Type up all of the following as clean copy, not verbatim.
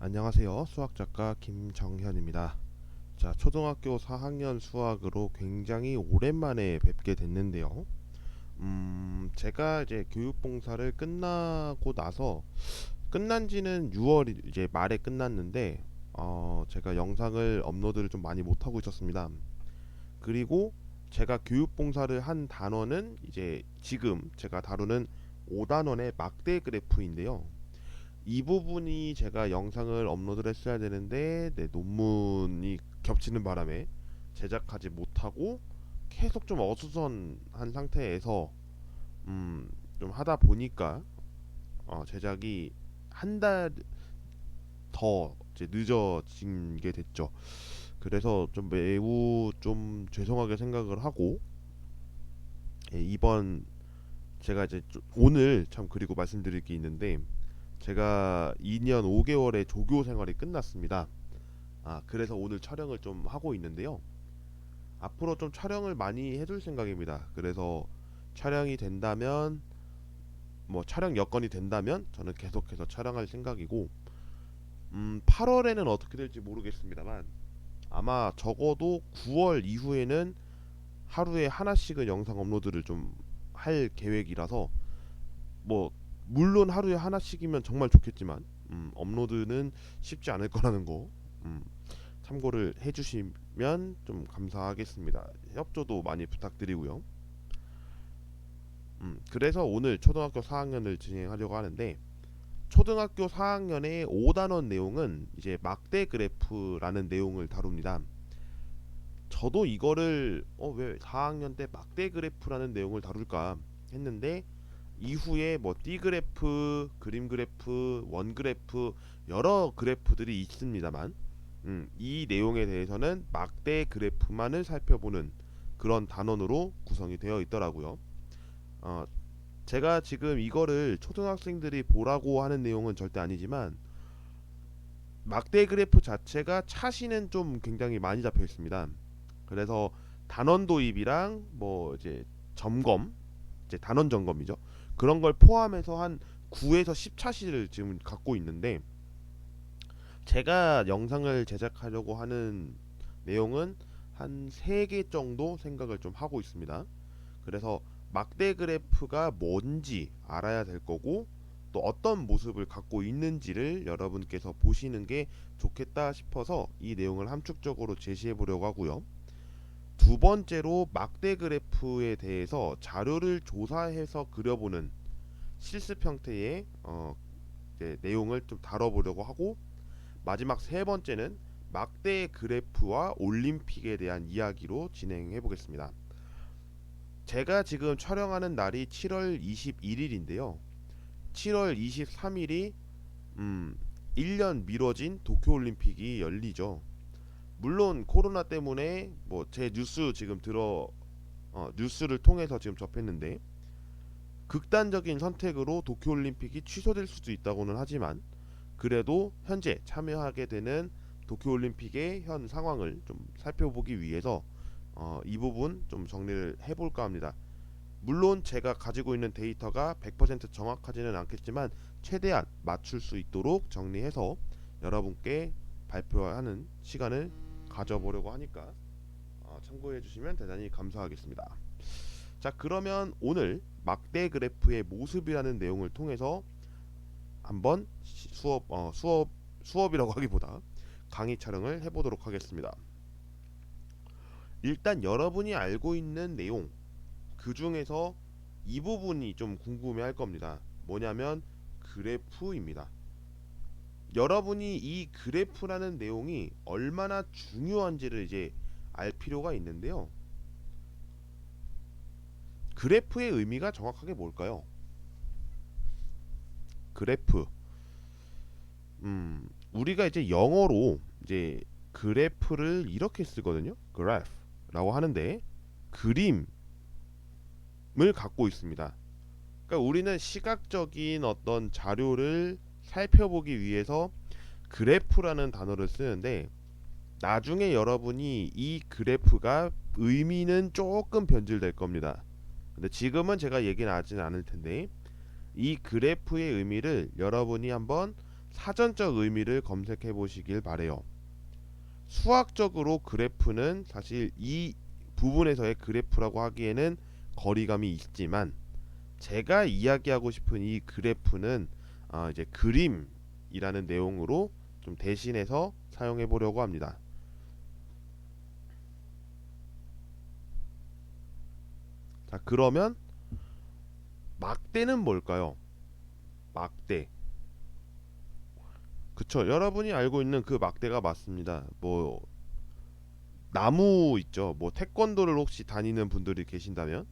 안녕하세요. 수학작가 김정현입니다. 자, 초등학교 4학년 수학으로 굉장히 오랜만에 뵙게 됐는데요. 제가 이제 교육봉사를 끝나고 나서 끝난 지는 6월 이제 말에 끝났는데, 제가 영상을 업로드를 좀 많이 못하고 있었습니다. 그리고 제가 교육봉사를 한 단원은 이제 지금 제가 다루는 5단원의 막대 그래프인데요. 이 부분이 제가 영상을 업로드를 했어야 되는데 논문이 겹치는 바람에 제작하지 못하고 계속 좀 어수선한 상태에서 음, 좀 하다 보니까 제작이 한 달 더 이제 늦어진 게 됐죠. 그래서 좀 매우 좀 죄송하게 생각을 하고, 이번 제가 이제 오늘 참 그리고 말씀드릴 게 있는데, 제가 2년 5개월의 조교 생활이 끝났습니다. 그래서 오늘 촬영을 좀 하고 있는데요. 앞으로 좀 촬영을 많이 해줄 생각입니다. 그래서 촬영이 된다면, 뭐 촬영 여건이 된다면 저는 계속해서 촬영할 생각이고, 8월에는 어떻게 될지 모르겠습니다만 아마 적어도 9월 이후에는 하루에 하나씩은 영상 업로드를 좀 할 계획이라서, 뭐 물론 하루에 하나씩이면 정말 좋겠지만 업로드는 쉽지 않을 거라는 거 음, 참고를 해주시면 좀 감사하겠습니다. 협조도 많이 부탁드리고요. 그래서 오늘 초등학교 4학년을 진행하려고 하는데, 초등학교 4학년의 5단원 내용은 이제 막대 그래프라는 내용을 다룹니다. 저도 이거를 왜 4학년 때 막대 그래프라는 내용을 다룰까 했는데, 이후에 뭐 띠 그래프, 그림 그래프, 원 그래프 여러 그래프들이 있습니다만, 이 내용에 대해서는 막대 그래프만을 살펴보는 그런 단원으로 구성이 되어 있더라고요. 어, 제가 지금 이거를 초등학생들이 보라고 하는 내용은 절대 아니지만, 막대 그래프 자체가 차시는 좀 굉장히 많이 잡혀 있습니다. 그래서 단원 도입이랑 뭐 이제 점검, 이제 단원 점검이죠. 그런 걸 포함해서 한 9에서 10차시를 지금 갖고 있는데, 제가 영상을 제작하려고 하는 내용은 한 3개 정도 생각을 좀 하고 있습니다. 그래서 막대 그래프가 뭔지 알아야 될 거고, 또 어떤 모습을 갖고 있는지를 여러분께서 보시는 게 좋겠다 싶어서 이 내용을 함축적으로 제시해 보려고 하고요. 두 번째로 막대 그래프에 대해서 자료를 조사해서 그려보는 실습 형태의 내용을 좀 다뤄보려고 하고, 마지막 세 번째는 막대 그래프와 올림픽에 대한 이야기로 진행해 보겠습니다. 제가 지금 촬영하는 날이 7월 21일인데요. 7월 23일이 1년 미뤄진 도쿄올림픽이 열리죠. 물론 코로나 때문에 뭐 제 뉴스 지금 뉴스를 통해서 지금 접했는데, 극단적인 선택으로 도쿄올림픽이 취소될 수도 있다고는 하지만, 그래도 현재 참여하게 되는 도쿄올림픽의 현 상황을 좀 살펴보기 위해서 이 부분 좀 정리를 해볼까 합니다. 물론 제가 가지고 있는 데이터가 100% 정확하지는 않겠지만 최대한 맞출 수 있도록 정리해서 여러분께 발표하는 시간을 가져보려고 하니까 참고해 주시면 대단히 감사하겠습니다. 자, 그러면 오늘 막대 그래프의 모습이라는 내용을 통해서 한번 수업이라고 하기보다 강의 촬영을 해보도록 하겠습니다. 일단 여러분이 알고 있는 내용, 그 중에서 이 부분이 좀 궁금해 할 겁니다. 뭐냐면 그래프입니다. 여러분이 이 그래프라는 내용이 얼마나 중요한지를 이제 알 필요가 있는데요. 그래프의 의미가 정확하게 뭘까요? 그래프. 우리가 이제 영어로 이제 그래프를 이렇게 쓰거든요. graph라고 하는데, 그림을 갖고 있습니다. 그러니까 우리는 시각적인 어떤 자료를 살펴보기 위해서 그래프라는 단어를 쓰는데, 나중에 여러분이 이 그래프가 의미는 조금 변질될 겁니다. 근데 지금은 제가 얘기는 하지는 않을 텐데, 이 그래프의 의미를 여러분이 한번 사전적 의미를 검색해 보시길 바래요. 수학적으로 그래프는 사실 이 부분에서의 그래프라고 하기에는 거리감이 있지만 제가 이야기하고 싶은 이 그래프는 이제 그림이라는 내용으로 좀 대신해서 사용해 보려고 합니다. 자, 그러면 막대는 뭘까요? 막대. 그쵸. 여러분이 알고 있는 그 막대가 맞습니다. 뭐 나무 있죠. 뭐 태권도를 혹시 다니는 분들이 계신다면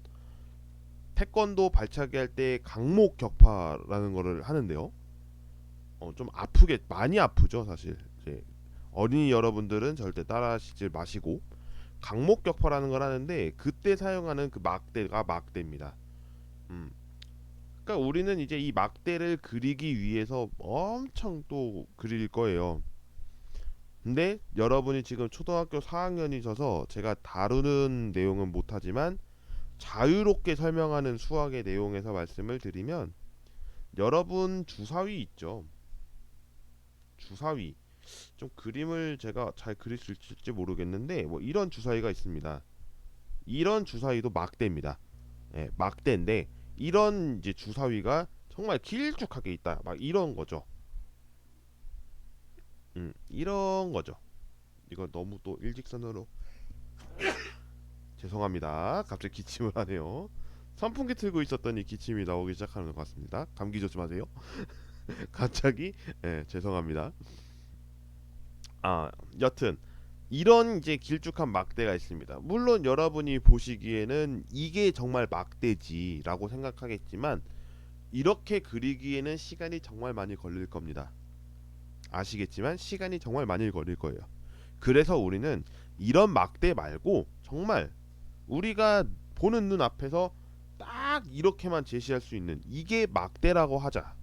태권도 발차기 할 때 강목 격파라는 거를 하는데요. 좀 아프게 많이 아프죠, 사실. 이제 어린이 여러분들은 절대 따라하시지 마시고 강목 격파라는 걸 하는데 그때 사용하는 그 막대가 막대입니다. 음. 그러니까 우리는 이제 이 막대를 그리기 위해서 엄청 또 그릴 거예요. 근데 여러분이 지금 초등학교 4학년이셔서 제가 다루는 내용은 못하지만 자유롭게 설명하는 수학의 내용에서 말씀을 드리면 여러분 주사위 있죠. 주사위. 좀 그림을 제가 잘 그릴 수 있을지 모르겠는데 뭐 이런 주사위가 있습니다. 이런 주사위도 막대입니다. 예, 막대인데 이런 이제 주사위가 정말 길쭉하게 있다. 막 이런 거죠. 이런 거죠. 이거 너무 또 일직선으로 죄송합니다. 갑자기 기침을 하네요. 선풍기 틀고 있었더니 기침이 나오기 시작하는 것 같습니다. 감기 조심하세요. 갑자기 죄송합니다. 아, 여튼 이런 이제 길쭉한 막대가 있습니다. 물론 여러분이 보시기에는 이게 정말 막대지라고 생각하겠지만 이렇게 그리기에는 시간이 정말 많이 걸릴 겁니다. 아시겠지만 시간이 정말 많이 걸릴 거예요. 그래서 우리는 이런 막대 말고 정말 우리가 보는 눈 앞에서 딱 이렇게만 제시할 수 있는 이게 막대라고 하자.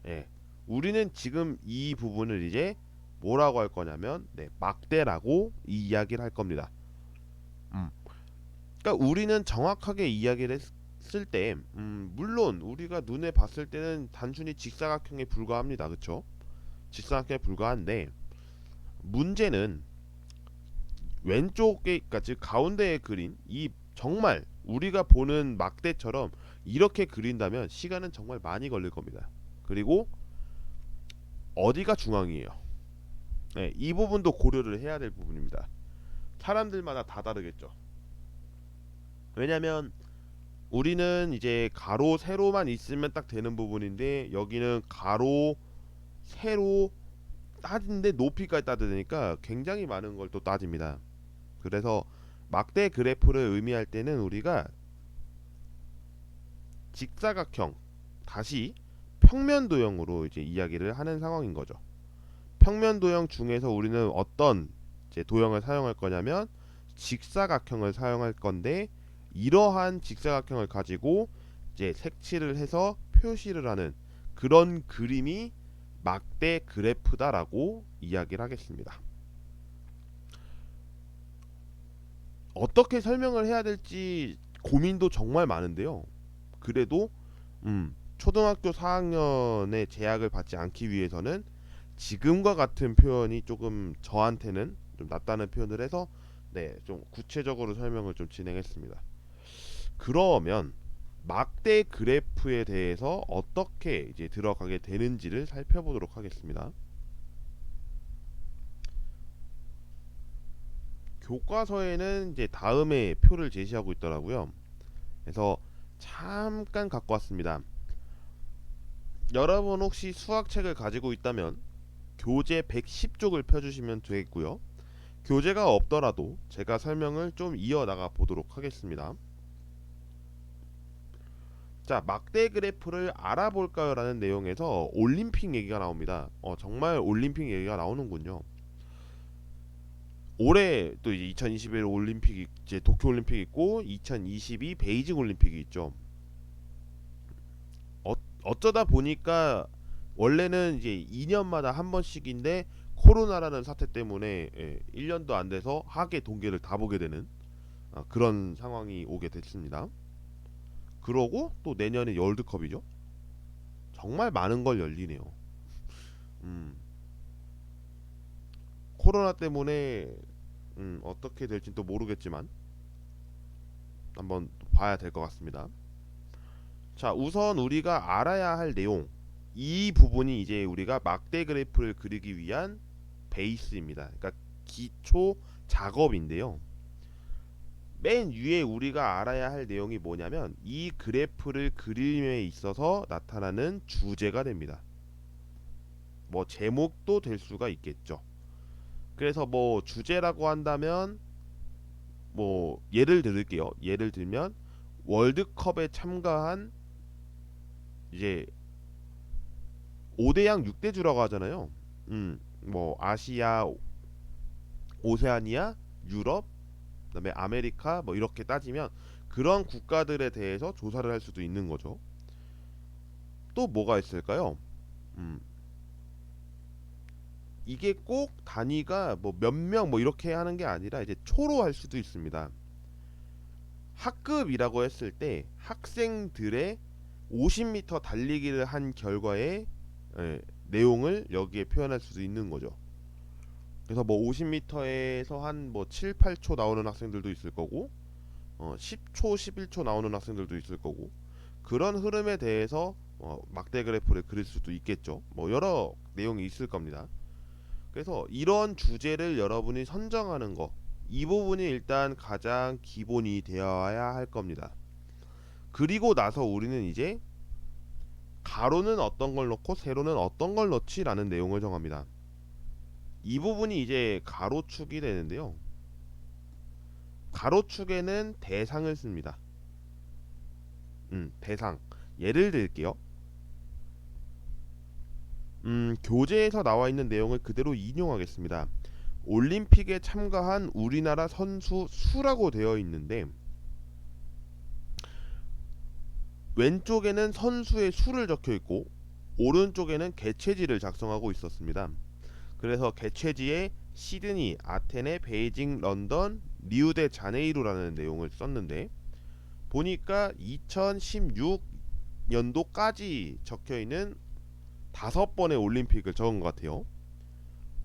예. 우리는 지금 이 부분을 이제 뭐라고 할 거냐면 막대라고 이 이야기를 할 겁니다. 음. 그러니까 우리는 정확하게 이야기를 했을 때 물론 우리가 눈에 봤을 때는 단순히 직사각형에 불과합니다. 그렇죠? 직사각형에 불과한데 문제는 왼쪽에 그러니까 즉 가운데에 그린 이 정말 우리가 보는 막대처럼 이렇게 그린다면 시간은 정말 많이 걸릴 겁니다. 그리고 어디가 중앙이에요? 네, 이 부분도 고려를 해야 될 부분입니다. 사람들마다 다 다르겠죠. 왜냐면 우리는 이제 가로 세로만 있으면 딱 되는 부분인데 여기는 가로 세로 따지는데 높이까지 따져야 되니까 굉장히 많은 걸 또 따집니다. 그래서 막대 그래프를 의미할 때는 우리가 직사각형 다시 평면 도형으로 이제 이야기를 하는 상황인 거죠. 평면 도형 중에서 우리는 어떤 이제 도형을 사용할 거냐면 직사각형을 사용할 건데 이러한 직사각형을 가지고 이제 색칠을 해서 표시를 하는 그런 그림이 막대 그래프다라고 이야기를 하겠습니다. 어떻게 설명을 해야 될지 고민도 정말 많은데요. 그래도 초등학교 4학년의 제약을 받지 않기 위해서는 지금과 같은 표현이 조금 저한테는 좀 낫다는 표현을 해서 좀 구체적으로 설명을 좀 진행했습니다. 그러면 막대 그래프에 대해서 어떻게 이제 들어가게 되는지를 살펴보도록 하겠습니다. 교과서에는 이제 다음의 표를 제시하고 있더라고요. 그래서 잠깐 갖고 왔습니다. 여러분 혹시 수학책을 가지고 있다면 교재 110쪽을 펴주시면 되겠고요. 교재가 없더라도 제가 설명을 좀 이어나가 보도록 하겠습니다. 자, 막대 그래프를 알아볼까요? 라는 내용에서 올림픽 얘기가 나옵니다. 정말 올림픽 얘기가 나오는군요. 올해 또 이제 2021 올림픽 이제 도쿄 올림픽 있고 2022 베이징 올림픽이 있죠. 어쩌다 보니까 원래는 이제 2년마다 한 번씩인데 코로나라는 사태 때문에 1년도 안 돼서 하계 동계를 다 보게 되는 그런 상황이 오게 됐습니다. 그러고 또 내년에 월드컵이죠. 정말 많은 걸 열리네요. 음, 코로나 때문에 어떻게 될지 또 모르겠지만 한번 봐야 될 것 같습니다. 자, 우선 우리가 알아야 할 내용, 이 부분이 이제 우리가 막대 그래프를 그리기 위한 베이스입니다. 그러니까 기초 작업인데요. 맨 위에 우리가 알아야 할 내용이 뭐냐면 이 그래프를 그림에 있어서 나타나는 주제가 됩니다. 뭐 제목도 될 수가 있겠죠. 그래서 뭐 주제라고 한다면 뭐 예를 들을게요. 예를 들면 월드컵에 참가한 이제 5대양 6대주라고 하잖아요. 뭐 아시아, 오세아니아, 유럽, 그다음에 아메리카 뭐 이렇게 따지면 그런 국가들에 대해서 조사를 할 수도 있는 거죠. 또 뭐가 있을까요? 음, 이게 꼭 단위가 뭐 몇 명 뭐 이렇게 하는 게 아니라 이제 초로 할 수도 있습니다. 학급이라고 했을 때 학생들의 50m 달리기를 한 결과의 내용을 여기에 표현할 수도 있는 거죠. 그래서 뭐 50m에서 한 뭐 7, 8초 나오는 학생들도 있을 거고 10초, 11초 나오는 학생들도 있을 거고 그런 흐름에 대해서 막대 그래프를 그릴 수도 있겠죠. 뭐 여러 내용이 있을 겁니다. 그래서 이런 주제를 여러분이 선정하는 거, 이 부분이 일단 가장 기본이 되어야 할 겁니다. 그리고 나서 우리는 이제 가로는 어떤 걸 넣고 세로는 어떤 걸 넣지라는 내용을 정합니다. 이 부분이 이제 가로축이 되는데요. 가로축에는 대상을 씁니다. 대상. 예를 들게요. 교재에서 나와 있는 내용을 그대로 인용하겠습니다. 올림픽에 참가한 우리나라 선수 수라고 되어 있는데 왼쪽에는 선수의 수를 적혀 있고 오른쪽에는 개최지를 작성하고 있었습니다. 그래서 개최지에 시드니, 아테네, 베이징, 런던, 리우데자네이루라는 내용을 썼는데 보니까 2016년도까지 적혀 있는 5번의 올림픽을 적은 것 같아요.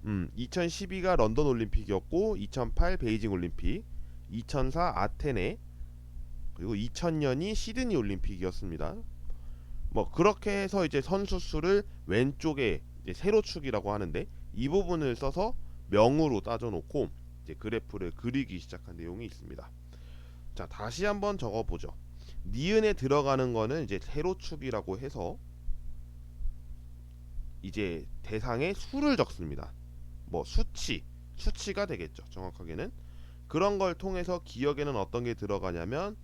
2012가 런던 올림픽이었고 2008 베이징 올림픽, 2004 아테네, 그리고 2000년이 시드니 올림픽이었습니다. 뭐 그렇게 해서 이제 선수 수를 왼쪽에 이제 세로축이라고 하는데 이 부분을 써서 명으로 따져놓고 이제 그래프를 그리기 시작한 내용이 있습니다. 자, 다시 한번 적어보죠. 니은에 들어가는 거는 이제 세로축이라고 해서 이제 대상의 수를 적습니다. 뭐 수치가 되겠죠. 정확하게는 그런 걸 통해서 기억에는 어떤 게 들어가냐면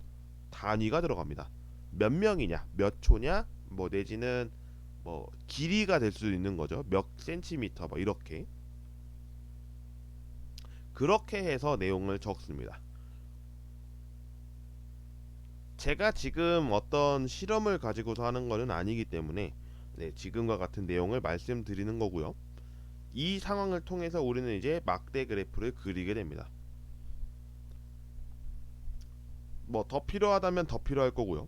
단위가 들어갑니다. 몇 명이냐, 몇 초냐, 뭐 내지는 뭐 길이가 될 수도 있는 거죠. 몇 센티미터 뭐 이렇게 그렇게 해서 내용을 적습니다. 제가 지금 어떤 실험을 가지고서 하는 거는 아니기 때문에 지금과 같은 내용을 말씀드리는 거고요. 이 상황을 통해서 우리는 이제 막대 그래프를 그리게 됩니다. 뭐 더 필요하다면 더 필요할 거고요.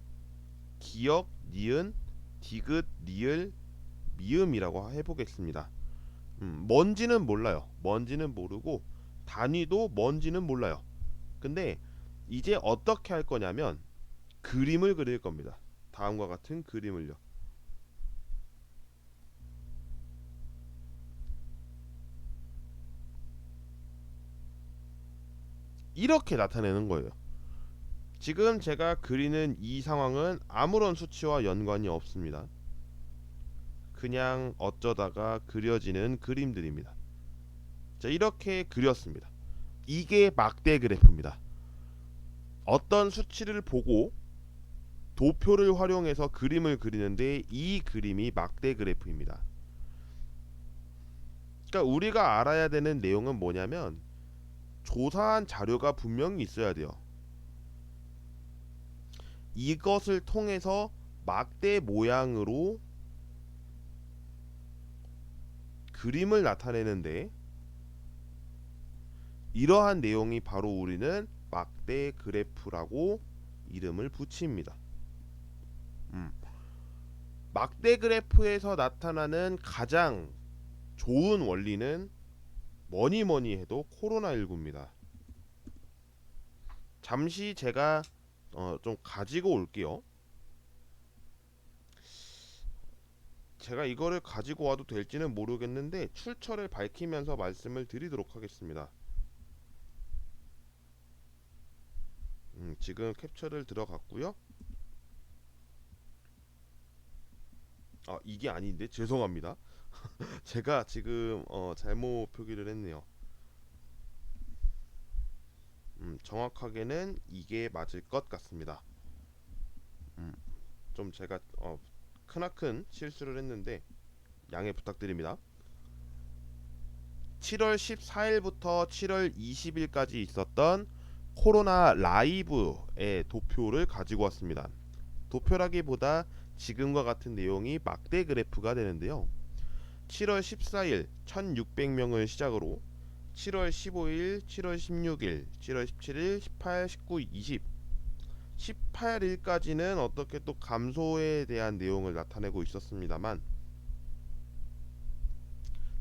기역, 니은, 디귿, 리을, 미음이라고 해보겠습니다. 뭔지는 몰라요. 뭔지는 모르고 단위도 뭔지는 몰라요. 근데 이제 어떻게 할 거냐면 그림을 그릴 겁니다. 다음과 같은 그림을요. 이렇게 나타내는 거예요. 지금 제가 그리는 이 상황은 아무런 수치와 연관이 없습니다. 그냥 어쩌다가 그려지는 그림들입니다. 자, 이렇게 그렸습니다. 이게 막대 그래프입니다. 어떤 수치를 보고 도표를 활용해서 그림을 그리는데 이 그림이 막대 그래프입니다. 그러니까 우리가 알아야 되는 내용은 뭐냐면 조사한 자료가 분명히 있어야 돼요. 이것을 통해서 막대 모양으로 그림을 나타내는데 이러한 내용이 바로 우리는 막대 그래프라고 이름을 붙입니다. 막대 그래프에서 나타나는 가장 좋은 원리는 뭐니 뭐니 해도 코로나19입니다. 잠시 제가 좀 가지고 올게요. 제가 이거를 가지고 와도 될지는 모르겠는데 출처를 밝히면서 말씀을 드리도록 하겠습니다. 지금 캡처를 들어갔고요. 이게 아닌데 죄송합니다. 제가 지금 잘못 표기를 했네요. 정확하게는 이게 맞을 것 같습니다. 음, 좀 제가 크나큰 실수를 했는데 양해 부탁드립니다. 7월 14일부터 7월 20일까지 있었던 코로나 라이브의 도표를 가지고 왔습니다. 도표라기보다 지금과 같은 내용이 막대 그래프가 되는데요. 7월 14일 1600명을 시작으로 7월 15일, 7월 16일, 7월 17일, 18, 19, 20 18일까지는 어떻게 또 감소에 대한 내용을 나타내고 있었습니다만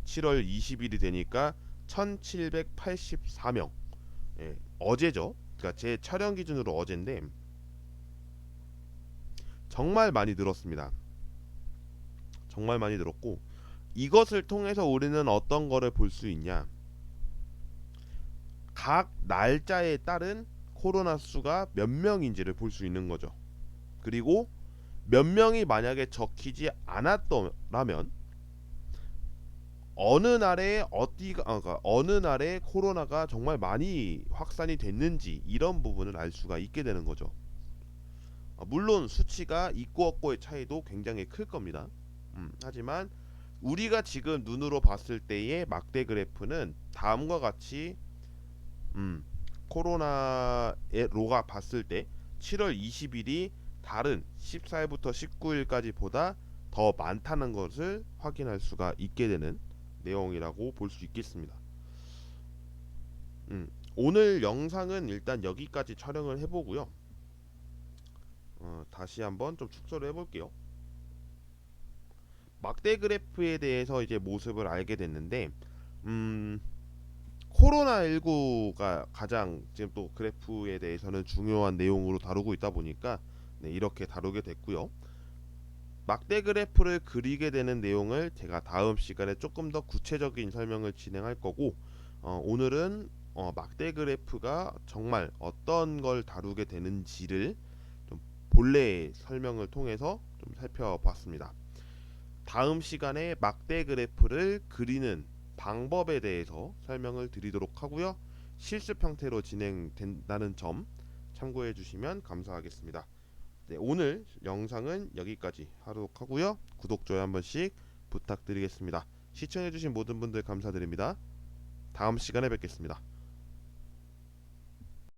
7월 20일이 되니까 1784명, 어제죠. 그러니까 제 촬영 기준으로 어제인데 정말 많이 늘었습니다. 정말 많이 늘었고 이것을 통해서 우리는 어떤 거를 볼 수 있냐? 각 날짜에 따른 코로나 수가 몇 명인지를 볼 수 있는 거죠. 그리고 몇 명이 만약에 적히지 않았더라면 어느 날에 그러니까 어느 날에 코로나가 정말 많이 확산이 됐는지 이런 부분을 알 수가 있게 되는 거죠. 물론 수치가 있고 없고의 차이도 굉장히 클 겁니다. 하지만 우리가 지금 눈으로 봤을 때의 막대 그래프는 다음과 같이 코로나의 로가 봤을 때 7월 20일이 다른 14일부터 19일까지 보다 더 많다는 것을 확인할 수가 있게 되는 내용이라고 볼 수 있겠습니다. 오늘 영상은 일단 여기까지 촬영을 해보고요. 다시 한번 좀 축소를 해볼게요. 막대 그래프에 대해서 이제 모습을 알게 됐는데, 코로나19가 가장 지금 또 그래프에 대해서는 중요한 내용으로 다루고 있다 보니까 이렇게 다루게 됐고요. 막대 그래프를 그리게 되는 내용을 제가 다음 시간에 조금 더 구체적인 설명을 진행할 거고, 오늘은 막대 그래프가 정말 어떤 걸 다루게 되는지를 좀 본래의 설명을 통해서 좀 살펴봤습니다. 다음 시간에 막대 그래프를 그리는 방법에 대해서 설명을 드리도록 하고요. 실습 형태로 진행된다는 점 참고해 주시면 감사하겠습니다. 네, 오늘 영상은 여기까지 하도록 하고요. 구독, 좋아요 한 번씩 부탁드리겠습니다. 시청해 주신 모든 분들 감사드립니다. 다음 시간에 뵙겠습니다.